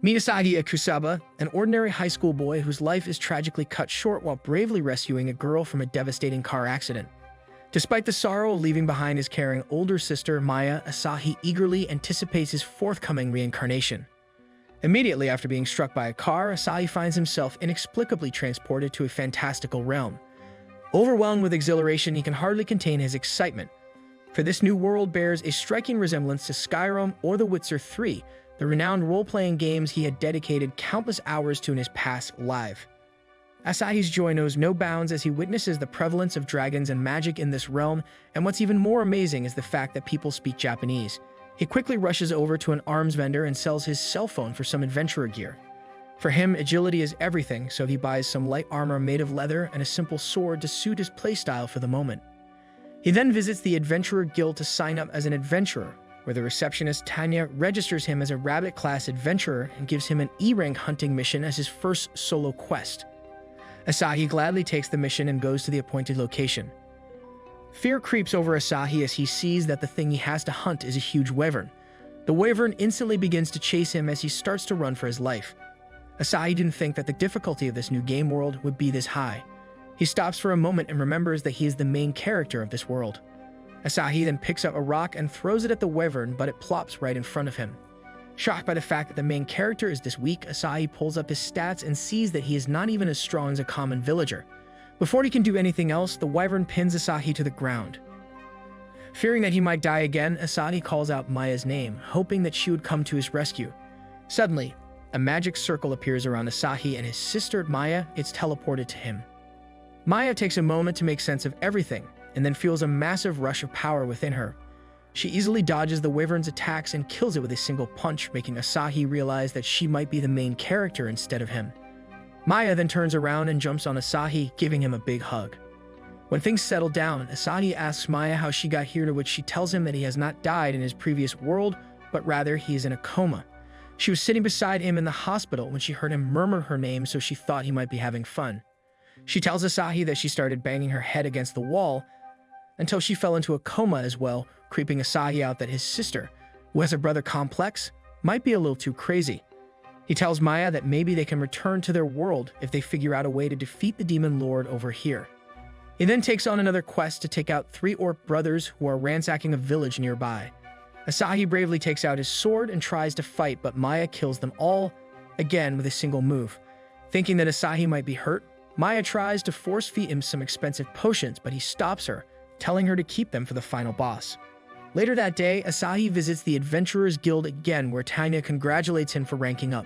Meet Asagi Akusaba, an ordinary high school boy whose life is tragically cut short while bravely rescuing a girl from a devastating car accident. Despite the sorrow of leaving behind his caring older sister, Maya, Asahi eagerly anticipates his forthcoming reincarnation. Immediately after being struck by a car, Asahi finds himself inexplicably transported to a fantastical realm. Overwhelmed with exhilaration, he can hardly contain his excitement, for this new world bears a striking resemblance to Skyrim or The Witcher 3, the renowned role-playing games he had dedicated countless hours to in his past life. Asahi's joy knows no bounds as he witnesses the prevalence of dragons and magic in this realm, and what's even more amazing is the fact that people speak Japanese. He quickly rushes over to an arms vendor and sells his cell phone for some adventurer gear. For him, agility is everything, so he buys some light armor made of leather and a simple sword to suit his playstyle for the moment. He then visits the Adventurer Guild to sign up as an adventurer, where the receptionist Tanya registers him as a rabbit-class adventurer and gives him an E-rank hunting mission as his first solo quest. Asahi gladly takes the mission and goes to the appointed location. Fear creeps over Asahi as he sees that the thing he has to hunt is a huge wyvern. The wyvern instantly begins to chase him as he starts to run for his life. Asahi didn't think that the difficulty of this new game world would be this high. He stops for a moment and remembers that he is the main character of this world. Asahi then picks up a rock and throws it at the wyvern, but it plops right in front of him. Shocked by the fact that the main character is this weak, Asahi pulls up his stats and sees that he is not even as strong as a common villager. Before he can do anything else, the wyvern pins Asahi to the ground. Fearing that he might die again, Asahi calls out Maya's name, hoping that she would come to his rescue. Suddenly, a magic circle appears around Asahi and his sister Maya is teleported to him. Maya takes a moment to make sense of everything, and then feels a massive rush of power within her. She easily dodges the wyvern's attacks and kills it with a single punch, making Asahi realize that she might be the main character instead of him. Maya then turns around and jumps on Asahi, giving him a big hug. When things settle down, Asahi asks Maya how she got here, to which she tells him that he has not died in his previous world, but rather he is in a coma. She was sitting beside him in the hospital when she heard him murmur her name, so she thought he might be having fun. She tells Asahi that she started banging her head against the wall until she fell into a coma as well, creeping Asahi out that his sister, who has a brother complex, might be a little too crazy. He tells Maya that maybe they can return to their world if they figure out a way to defeat the demon lord over here. He then takes on another quest to take out 3 orc brothers who are ransacking a village nearby. Asahi bravely takes out his sword and tries to fight, but Maya kills them all, again with a single move. Thinking that Asahi might be hurt, Maya tries to force-feed him some expensive potions, but he stops her, telling her to keep them for the final boss. Later that day, Asahi visits the Adventurers Guild again, where Tanya congratulates him for ranking up.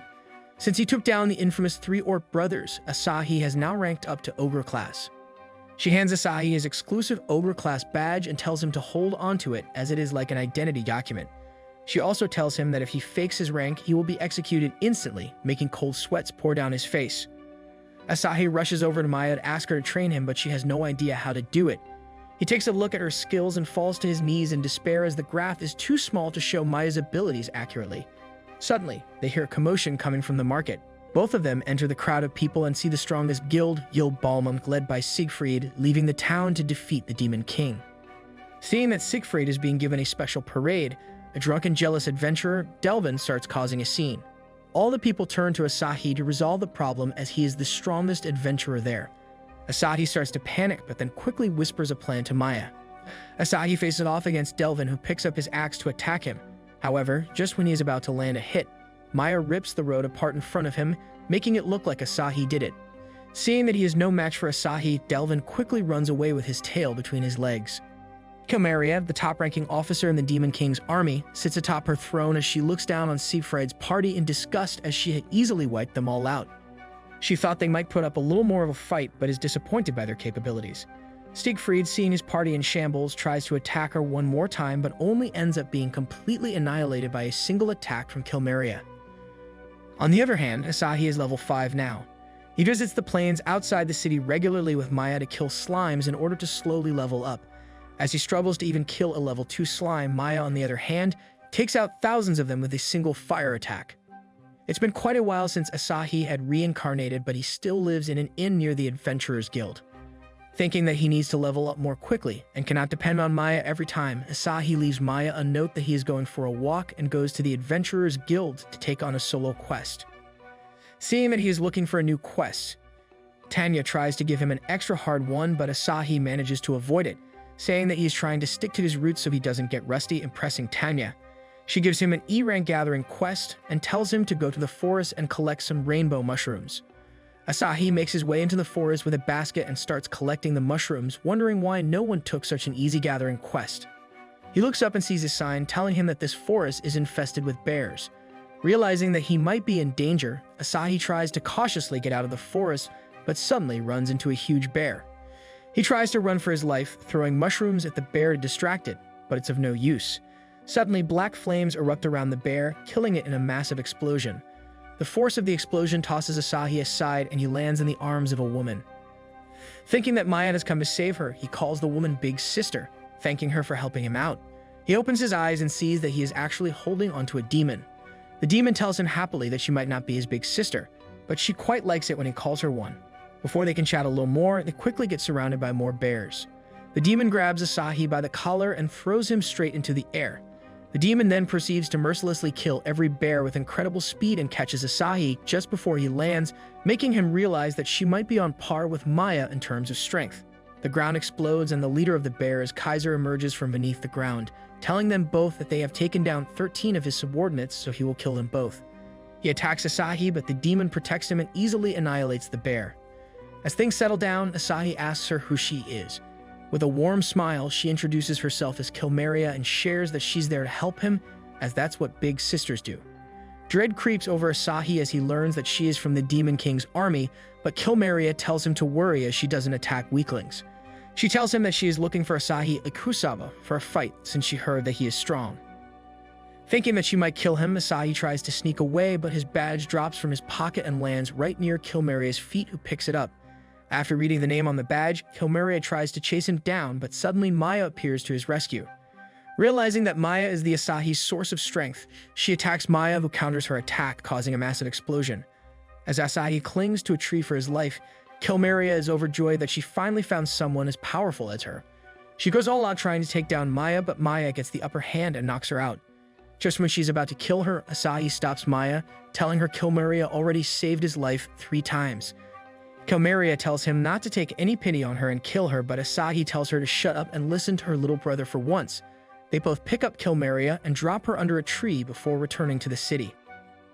Since he took down the infamous 3 orc brothers, Asahi has now ranked up to Ogre class. She hands Asahi his exclusive Ogre class badge and tells him to hold onto it, as it is like an identity document. She also tells him that if he fakes his rank, he will be executed instantly, making cold sweats pour down his face. Asahi rushes over to Maya to ask her to train him, but she has no idea how to do it. He takes a look at her skills and falls to his knees in despair as the graph is too small to show Maya's abilities accurately. Suddenly, they hear a commotion coming from the market. Both of them enter the crowd of people and see the strongest guild, Guild Balmung, led by Siegfried, leaving the town to defeat the Demon King. Seeing that Siegfried is being given a special parade, a drunken, jealous adventurer, Delvin, starts causing a scene. All the people turn to Asahi to resolve the problem, as he is the strongest adventurer there. Asahi starts to panic, but then quickly whispers a plan to Maya. Asahi faces off against Delvin, who picks up his axe to attack him. However, just when he is about to land a hit, Maya rips the road apart in front of him, making it look like Asahi did it. Seeing that he is no match for Asahi, Delvin quickly runs away with his tail between his legs. Kilmeria, the top-ranking officer in the Demon King's army, sits atop her throne as she looks down on Siegfried's party in disgust, as she had easily wiped them all out. She thought they might put up a little more of a fight, but is disappointed by their capabilities. Siegfried, seeing his party in shambles, tries to attack her one more time, but only ends up being completely annihilated by a single attack from Kilmeria. On the other hand, Asahi is level 5 now. He visits the plains outside the city regularly with Maya to kill slimes in order to slowly level up. As he struggles to even kill a level 2 slime, Maya, on the other hand, takes out thousands of them with a single fire attack. It's been quite a while since Asahi had reincarnated, but he still lives in an inn near the Adventurers Guild. Thinking that he needs to level up more quickly and cannot depend on Maya every time, Asahi leaves Maya a note that he is going for a walk and goes to the Adventurers Guild to take on a solo quest. Seeing that he is looking for a new quest, Tanya tries to give him an extra hard one, but Asahi manages to avoid it, saying that he is trying to stick to his roots so he doesn't get rusty, impressing Tanya. She gives him an E-rank gathering quest and tells him to go to the forest and collect some rainbow mushrooms. Asahi makes his way into the forest with a basket and starts collecting the mushrooms, wondering why no one took such an easy gathering quest. He looks up and sees a sign telling him that this forest is infested with bears. Realizing that he might be in danger, Asahi tries to cautiously get out of the forest, but suddenly runs into a huge bear. He tries to run for his life, throwing mushrooms at the bear to distract it, but it's of no use. Suddenly, black flames erupt around the bear, killing it in a massive explosion. The force of the explosion tosses Asahi aside and he lands in the arms of a woman. Thinking that Maya has come to save her, he calls the woman Big Sister, thanking her for helping him out. He opens his eyes and sees that he is actually holding onto a demon. The demon tells him happily that she might not be his big sister, but she quite likes it when he calls her one. Before they can chat a little more, they quickly get surrounded by more bears. The demon grabs Asahi by the collar and throws him straight into the air. The demon then proceeds to mercilessly kill every bear with incredible speed and catches Asahi just before he lands, making him realize that she might be on par with Maya in terms of strength. The ground explodes and the leader of the bears, Kaiser, emerges from beneath the ground, telling them both that they have taken down 13 of his subordinates, so he will kill them both. He attacks Asahi, but the demon protects him and easily annihilates the bear. As things settle down, Asahi asks her who she is. With a warm smile, she introduces herself as Kilmeria and shares that she's there to help him, as that's what big sisters do. Dread creeps over Asahi as he learns that she is from the Demon King's army, but Kilmeria tells him to worry as she doesn't attack weaklings. She tells him that she is looking for Asahi Ikusaba for a fight since she heard that he is strong. Thinking that she might kill him, Asahi tries to sneak away, but his badge drops from his pocket and lands right near Kilmeria's feet, who picks it up. After reading the name on the badge, Kilmeria tries to chase him down, but suddenly Maya appears to his rescue. Realizing that Maya is the Asahi's source of strength, she attacks Maya, who counters her attack, causing a massive explosion. As Asahi clings to a tree for his life, Kilmeria is overjoyed that she finally found someone as powerful as her. She goes all out trying to take down Maya, but Maya gets the upper hand and knocks her out. Just when she's about to kill her, Asahi stops Maya, telling her Kilmeria already saved his life 3 times. Kilmeria tells him not to take any pity on her and kill her, but Asahi tells her to shut up and listen to her little brother for once. They both pick up Kilmeria and drop her under a tree before returning to the city.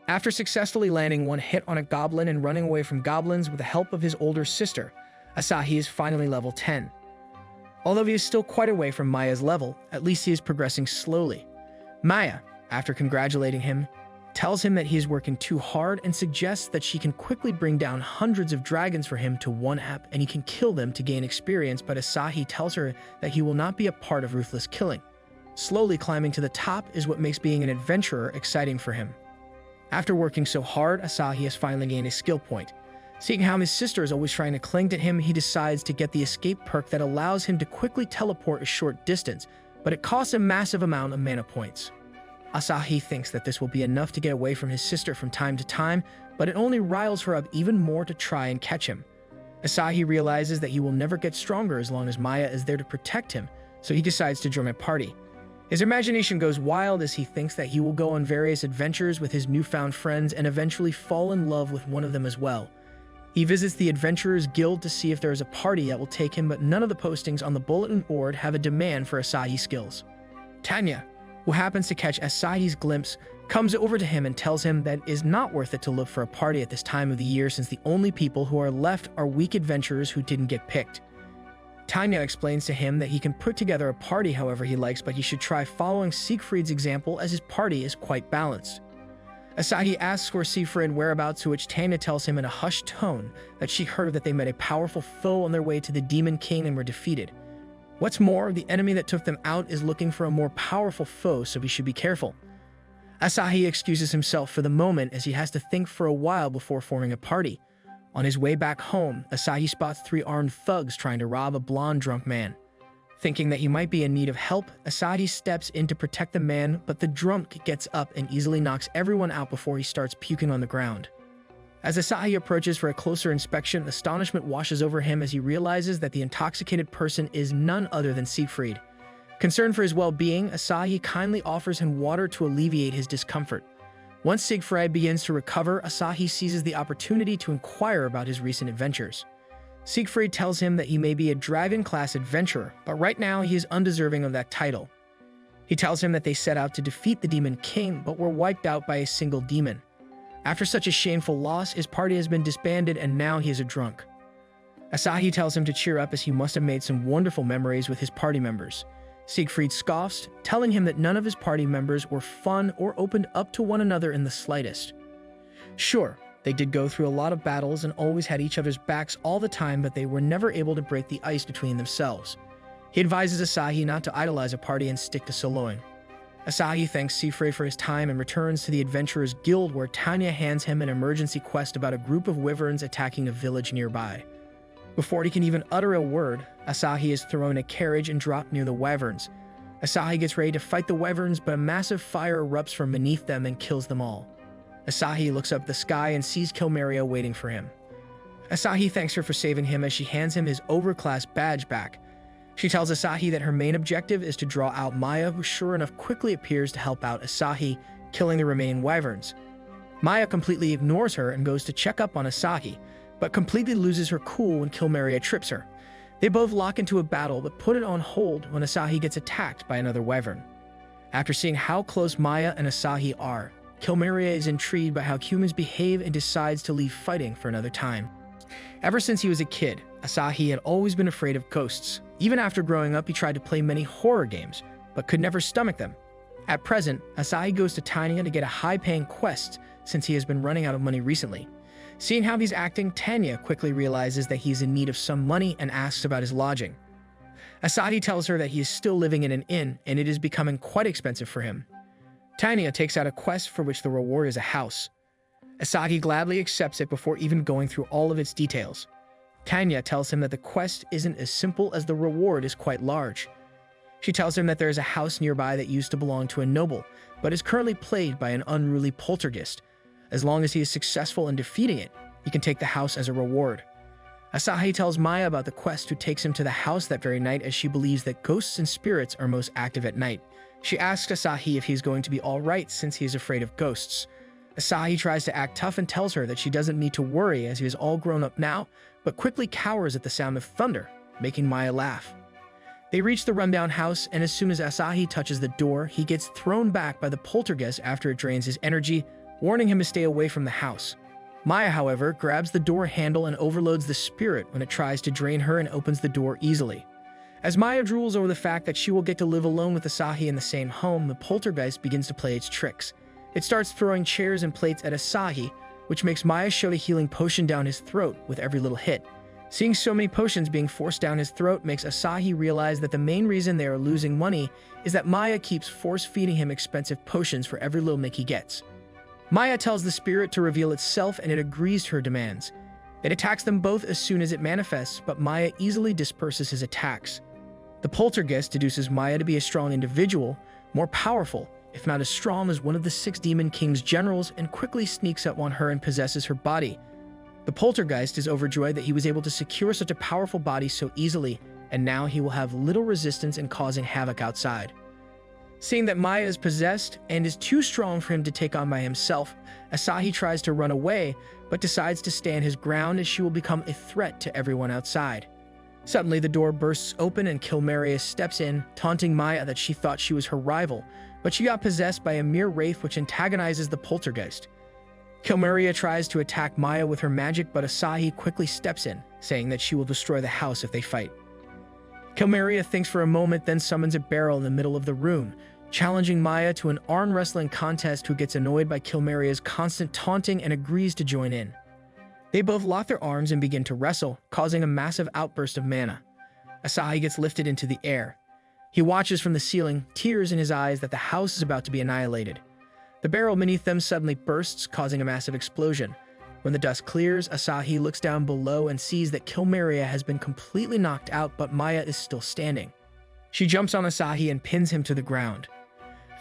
After successfully landing one hit on a goblin and running away from goblins with the help of his older sister, Asahi is finally level 10. Although he is still quite away from Maya's level, at least he is progressing slowly. Maya, after congratulating him, tells him that he is working too hard and suggests that she can quickly bring down hundreds of dragons for him to one-up and he can kill them to gain experience, but Asahi tells her that he will not be a part of ruthless killing. Slowly climbing to the top is what makes being an adventurer exciting for him. After working so hard, Asahi has finally gained a skill point. Seeing how his sister is always trying to cling to him, he decides to get the escape perk that allows him to quickly teleport a short distance, but it costs a massive amount of mana points. Asahi thinks that this will be enough to get away from his sister from time to time, but it only riles her up even more to try and catch him. Asahi realizes that he will never get stronger as long as Maya is there to protect him, so he decides to join a party. His imagination goes wild as he thinks that he will go on various adventures with his newfound friends and eventually fall in love with one of them as well. He visits the Adventurers Guild to see if there is a party that will take him, but none of the postings on the bulletin board have a demand for Asahi skills. Tanya, who happens to catch Asahi's glimpse, comes over to him and tells him that it is not worth it to look for a party at this time of the year since the only people who are left are weak adventurers who didn't get picked. Tanya explains to him that he can put together a party however he likes, but he should try following Siegfried's example as his party is quite balanced. Asahi asks for Siegfried whereabouts, to which Tanya tells him in a hushed tone that she heard that they met a powerful foe on their way to the Demon King and were defeated. What's more, the enemy that took them out is looking for a more powerful foe, so he should be careful. Asahi excuses himself for the moment as he has to think for a while before forming a party. On his way back home, Asahi spots 3 armed thugs trying to rob a blonde drunk man. Thinking that he might be in need of help, Asahi steps in to protect the man, but the drunk gets up and easily knocks everyone out before he starts puking on the ground. As Asahi approaches for a closer inspection, astonishment washes over him as he realizes that the intoxicated person is none other than Siegfried. Concerned for his well-being, Asahi kindly offers him water to alleviate his discomfort. Once Siegfried begins to recover, Asahi seizes the opportunity to inquire about his recent adventures. Siegfried tells him that he may be a dragon-class adventurer, but right now he is undeserving of that title. He tells him that they set out to defeat the Demon King, but were wiped out by a single demon. After such a shameful loss, his party has been disbanded and now he is a drunk. Asahi tells him to cheer up as he must have made some wonderful memories with his party members. Siegfried scoffs, telling him that none of his party members were fun or opened up to one another in the slightest. Sure, they did go through a lot of battles and always had each other's backs all the time, but they were never able to break the ice between themselves. He advises Asahi not to idolize a party and stick to soloing. Asahi thanks Siegfried for his time and returns to the Adventurers Guild, where Tanya hands him an emergency quest about a group of wyverns attacking a village nearby. Before he can even utter a word, Asahi is thrown in a carriage and dropped near the wyverns. Asahi gets ready to fight the wyverns, but a massive fire erupts from beneath them and kills them all. Asahi looks up the sky and sees Kilmeria waiting for him. Asahi thanks her for saving him as she hands him his overclass badge back. She tells Asahi that her main objective is to draw out Maya, who sure enough quickly appears to help out Asahi, killing the remaining wyverns. Maya completely ignores her and goes to check up on Asahi, but completely loses her cool when Kilmeria trips her. They both lock into a battle but put it on hold when Asahi gets attacked by another wyvern. After seeing how close Maya and Asahi are, Kilmeria is intrigued by how humans behave and decides to leave fighting for another time. Ever since he was a kid, Asahi had always been afraid of ghosts. Even after growing up, he tried to play many horror games, but could never stomach them. At present, Asahi goes to Tanya to get a high-paying quest since he has been running out of money recently. Seeing how he's acting, Tanya quickly realizes that he's in need of some money and asks about his lodging. Asahi tells her that he is still living in an inn and it is becoming quite expensive for him. Tanya takes out a quest for which the reward is a house. Asahi gladly accepts it before even going through all of its details. Tanya tells him that the quest isn't as simple as the reward is quite large. She tells him that there is a house nearby that used to belong to a noble, but is currently plagued by an unruly poltergeist. As long as he is successful in defeating it, he can take the house as a reward. Asahi tells Maya about the quest, who takes him to the house that very night, as she believes that ghosts and spirits are most active at night. She asks Asahi if he's going to be alright since he is afraid of ghosts. Asahi tries to act tough and tells her that she doesn't need to worry as he is all grown up now, but quickly cowers at the sound of thunder, making Maya laugh. They reach the rundown house, and as soon as Asahi touches the door, he gets thrown back by the poltergeist after it drains his energy, warning him to stay away from the house. Maya, however, grabs the door handle and overloads the spirit when it tries to drain her and opens the door easily. As Maya drools over the fact that she will get to live alone with Asahi in the same home, the poltergeist begins to play its tricks. It starts throwing chairs and plates at Asahi, which makes Maya shove a healing potion down his throat with every little hit. Seeing so many potions being forced down his throat makes Asahi realize that the main reason they are losing money is that Maya keeps force-feeding him expensive potions for every little nick he gets. Maya tells the spirit to reveal itself, and it agrees to her demands. It attacks them both as soon as it manifests, but Maya easily disperses his attacks. The poltergeist deduces Maya to be a strong individual, more powerful, if not as strong as one of the 6 Demon King's generals, and quickly sneaks up on her and possesses her body. The poltergeist is overjoyed that he was able to secure such a powerful body so easily, and now he will have little resistance in causing havoc outside. Seeing that Maya is possessed and is too strong for him to take on by himself, Asahi tries to run away, but decides to stand his ground as she will become a threat to everyone outside. Suddenly, the door bursts open and Kilmeria steps in, taunting Maya that she thought she was her rival, but she got possessed by a mere wraith which antagonizes the poltergeist. Kilmeria tries to attack Maya with her magic, but Asahi quickly steps in, saying that she will destroy the house if they fight. Kilmeria thinks for a moment, then summons a barrel in the middle of the room, challenging Maya to an arm wrestling contest, who gets annoyed by Kilmeria's constant taunting and agrees to join in. They both lock their arms and begin to wrestle, causing a massive outburst of mana. Asahi gets lifted into the air. He watches from the ceiling, tears in his eyes that the house is about to be annihilated. The barrel beneath them suddenly bursts, causing a massive explosion. When the dust clears, Asahi looks down below and sees that Kilmeria has been completely knocked out, but Maya is still standing. She jumps on Asahi and pins him to the ground.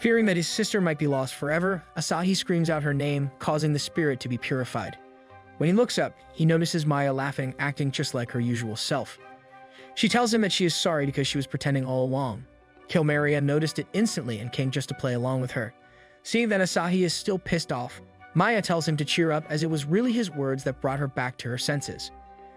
Fearing that his sister might be lost forever, Asahi screams out her name, causing the spirit to be purified. When he looks up, he notices Maya laughing, acting just like her usual self. She tells him that she is sorry because she was pretending all along. Kilmeria noticed it instantly and came just to play along with her. Seeing that Asahi is still pissed off, Maya tells him to cheer up as it was really his words that brought her back to her senses.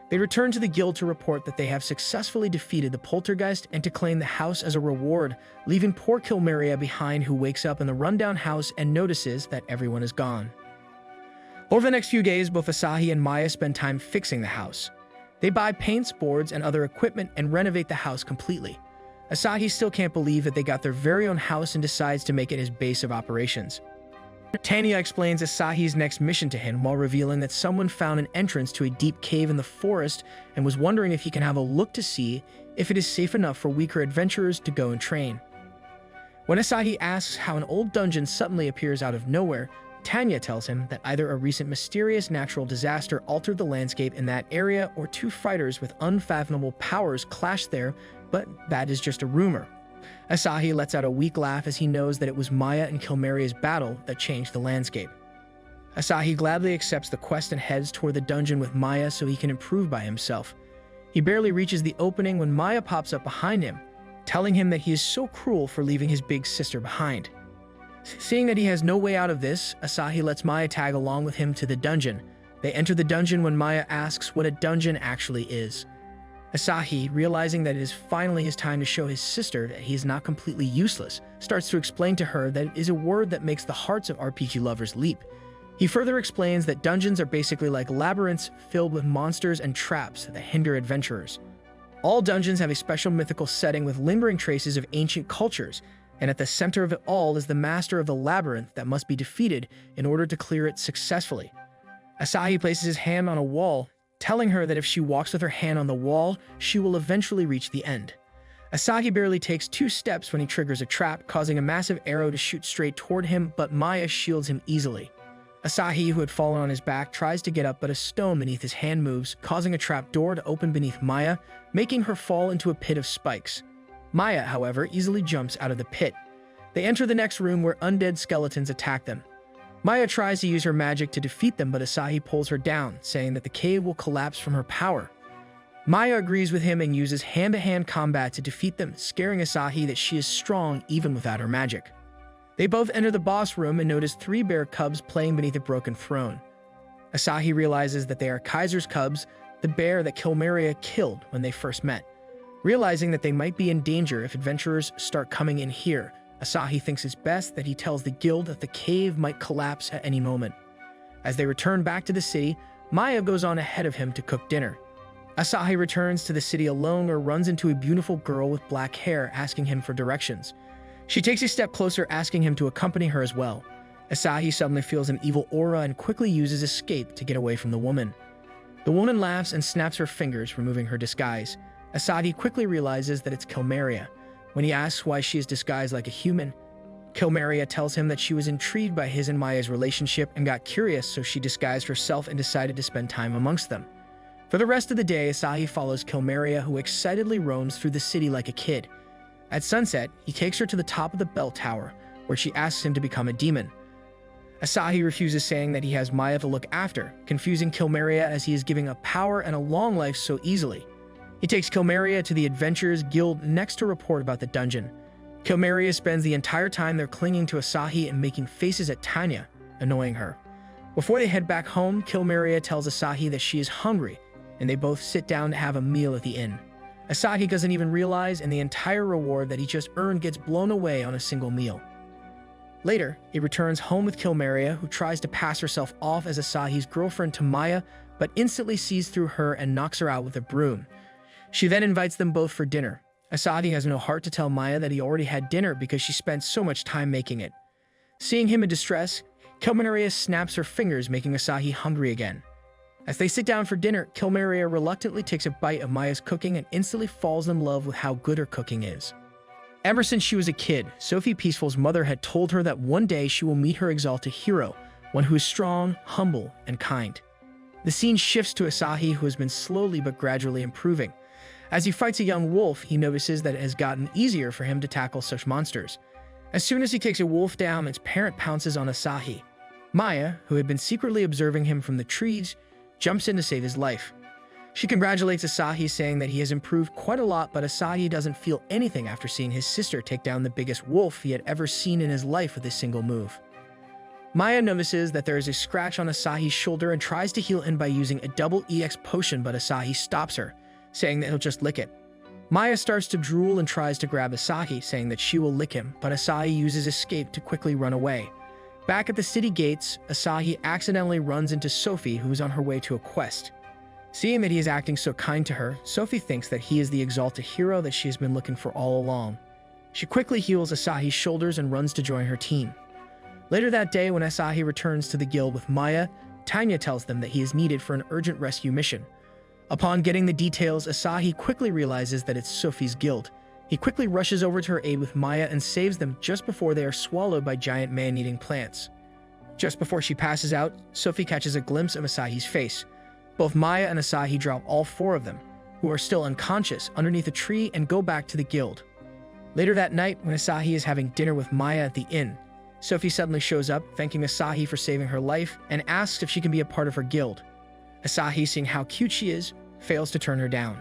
They return to the guild to report that they have successfully defeated the poltergeist and to claim the house as a reward, leaving poor Kilmeria behind, who wakes up in the rundown house and notices that everyone is gone. Over the next few days, both Asahi and Maya spend time fixing the house. They buy paints, boards, and other equipment and renovate the house completely. Asahi still can't believe that they got their very own house and decides to make it his base of operations. Tanya explains Asahi's next mission to him while revealing that someone found an entrance to a deep cave in the forest and was wondering if he can have a look to see if it is safe enough for weaker adventurers to go and train. When Asahi asks how an old dungeon suddenly appears out of nowhere, Tanya tells him that either a recent mysterious natural disaster altered the landscape in that area or two fighters with unfathomable powers clashed there, but that is just a rumor. Asahi lets out a weak laugh as he knows that it was Maya and Kilmeria's battle that changed the landscape. Asahi gladly accepts the quest and heads toward the dungeon with Maya so he can improve by himself. He barely reaches the opening when Maya pops up behind him, telling him that he is so cruel for leaving his big sister behind. Seeing that he has no way out of this, Asahi lets Maya tag along with him to the dungeon. They enter the dungeon when Maya asks what a dungeon actually is. Asahi, realizing that it is finally his time to show his sister that he is not completely useless, starts to explain to her that it is a word that makes the hearts of RPG lovers leap. He further explains that dungeons are basically like labyrinths filled with monsters and traps that hinder adventurers. All dungeons have a special mythical setting with lingering traces of ancient cultures, and at the center of it all is the master of the labyrinth that must be defeated in order to clear it successfully. Asahi places his hand on a wall, telling her that if she walks with her hand on the wall, she will eventually reach the end. Asahi barely takes 2 steps when he triggers a trap, causing a massive arrow to shoot straight toward him, but Maya shields him easily. Asahi, who had fallen on his back, tries to get up, but a stone beneath his hand moves, causing a trap door to open beneath Maya, making her fall into a pit of spikes. Maya, however, easily jumps out of the pit. They enter the next room where undead skeletons attack them. Maya tries to use her magic to defeat them, but Asahi pulls her down, saying that the cave will collapse from her power. Maya agrees with him and uses hand-to-hand combat to defeat them, scaring Asahi that she is strong even without her magic. They both enter the boss room and notice 3 bear cubs playing beneath a broken throne. Asahi realizes that they are Kaiser's cubs, the bear that Kilmeria killed when they first met. Realizing that they might be in danger if adventurers start coming in here, Asahi thinks it's best that he tells the guild that the cave might collapse at any moment. As they return back to the city, Maya goes on ahead of him to cook dinner. Asahi returns to the city alone or runs into a beautiful girl with black hair asking him for directions. She takes a step closer, asking him to accompany her as well. Asahi suddenly feels an evil aura and quickly uses escape to get away from the woman. The woman laughs and snaps her fingers, removing her disguise. Asahi quickly realizes that it's Kilmeria. When he asks why she is disguised like a human, Kilmeria tells him that she was intrigued by his and Maya's relationship and got curious, so she disguised herself and decided to spend time amongst them. For the rest of the day, Asahi follows Kilmeria, who excitedly roams through the city like a kid. At sunset, he takes her to the top of the bell tower, where she asks him to become a demon. Asahi refuses, saying that he has Maya to look after, confusing Kilmeria as he is giving up power and a long life so easily. He takes Kilmeria to the Adventurers Guild next to report about the dungeon. Kilmeria spends the entire time there clinging to Asahi and making faces at Tanya, annoying her. Before they head back home, Kilmeria tells Asahi that she is hungry, and they both sit down to have a meal at the inn. Asahi doesn't even realize, and the entire reward that he just earned gets blown away on a single meal. Later, he returns home with Kilmeria, who tries to pass herself off as Asahi's girlfriend to Maya, but instantly sees through her and knocks her out with a broom. She then invites them both for dinner. Asahi has no heart to tell Maya that he already had dinner because she spent so much time making it. Seeing him in distress, Kilmeria snaps her fingers, making Asahi hungry again. As they sit down for dinner, Kilmeria reluctantly takes a bite of Maya's cooking and instantly falls in love with how good her cooking is. Ever since she was a kid, Sophie Peaceful's mother had told her that one day she will meet her exalted hero, one who is strong, humble, and kind. The scene shifts to Asahi, who has been slowly but gradually improving. As he fights a young wolf, he notices that it has gotten easier for him to tackle such monsters. As soon as he takes a wolf down, its parent pounces on Asahi. Maya, who had been secretly observing him from the trees, jumps in to save his life. She congratulates Asahi, saying that he has improved quite a lot, but Asahi doesn't feel anything after seeing his sister take down the biggest wolf he had ever seen in his life with a single move. Maya notices that there is a scratch on Asahi's shoulder and tries to heal him by using a double EX potion, but Asahi stops her, saying that he'll just lick it. Maya starts to drool and tries to grab Asahi, saying that she will lick him, but Asahi uses escape to quickly run away. Back at the city gates, Asahi accidentally runs into Sophie, who is on her way to a quest. Seeing that he is acting so kind to her, Sophie thinks that he is the exalted hero that she has been looking for all along. She quickly heals Asahi's shoulders and runs to join her team. Later that day, when Asahi returns to the guild with Maya, Tanya tells them that he is needed for an urgent rescue mission. Upon getting the details, Asahi quickly realizes that it's Sophie's guild. He quickly rushes over to her aid with Maya and saves them just before they are swallowed by giant man-eating plants. Just before she passes out, Sophie catches a glimpse of Asahi's face. Both Maya and Asahi drop all four of them, who are still unconscious, underneath a tree and go back to the guild. Later that night, when Asahi is having dinner with Maya at the inn, Sophie suddenly shows up, thanking Asahi for saving her life, and asks if she can be a part of her guild. Asahi, seeing how cute she is, fails to turn her down.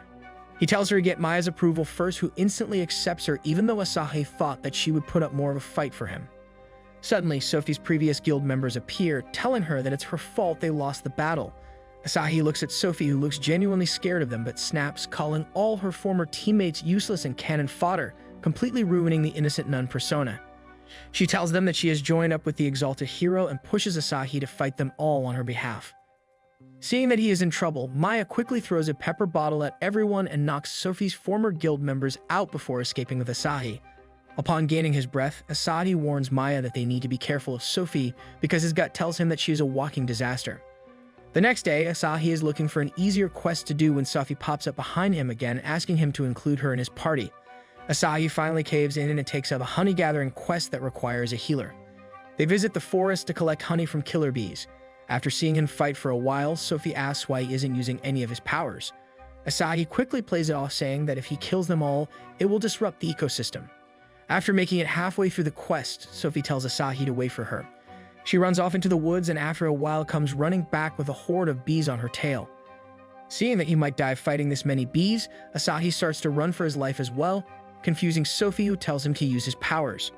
He tells her to get Maya's approval first, who instantly accepts her, even though Asahi thought that she would put up more of a fight for him. Suddenly, Sophie's previous guild members appear, telling her that it's her fault they lost the battle. Asahi looks at Sophie, who looks genuinely scared of them, but snaps, calling all her former teammates useless and cannon fodder, completely ruining the innocent nun persona. She tells them that she has joined up with the exalted hero and pushes Asahi to fight them all on her behalf. Seeing that he is in trouble, Maya quickly throws a pepper bottle at everyone and knocks Sophie's former guild members out before escaping with Asahi. Upon gaining his breath, Asahi warns Maya that they need to be careful of Sophie because his gut tells him that she is a walking disaster. The next day, Asahi is looking for an easier quest to do when Sophie pops up behind him again, asking him to include her in his party. Asahi finally caves in and takes up a honey-gathering quest that requires a healer. They visit the forest to collect honey from killer bees. After seeing him fight for a while, Sophie asks why he isn't using any of his powers. Asahi quickly plays it off, saying that if he kills them all, it will disrupt the ecosystem. After making it halfway through the quest, Sophie tells Asahi to wait for her. She runs off into the woods and after a while comes running back with a horde of bees on her tail. Seeing that he might die fighting this many bees, Asahi starts to run for his life as well, confusing Sophie, who tells him to use his powers.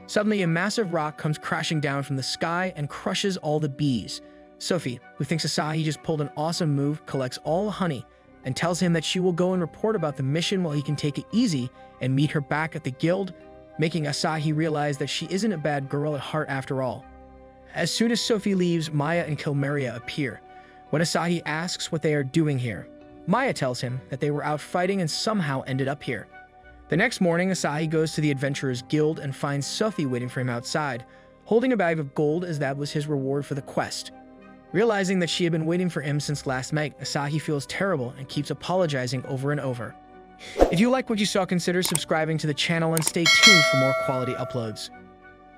Suddenly, a massive rock comes crashing down from the sky and crushes all the bees. Sophie, who thinks Asahi just pulled an awesome move, collects all the honey and tells him that she will go and report about the mission while he can take it easy and meet her back at the guild, making Asahi realize that she isn't a bad girl at heart after all. As soon as Sophie leaves, Maya and Kilmeria appear. When Asahi asks what they are doing here, Maya tells him that they were out fighting and somehow ended up here. The next morning, Asahi goes to the Adventurers Guild and finds Sophie waiting for him outside, holding a bag of gold as that was his reward for the quest. Realizing that she had been waiting for him since last night, Asahi feels terrible and keeps apologizing over and over. If you like what you saw, consider subscribing to the channel and stay tuned for more quality uploads.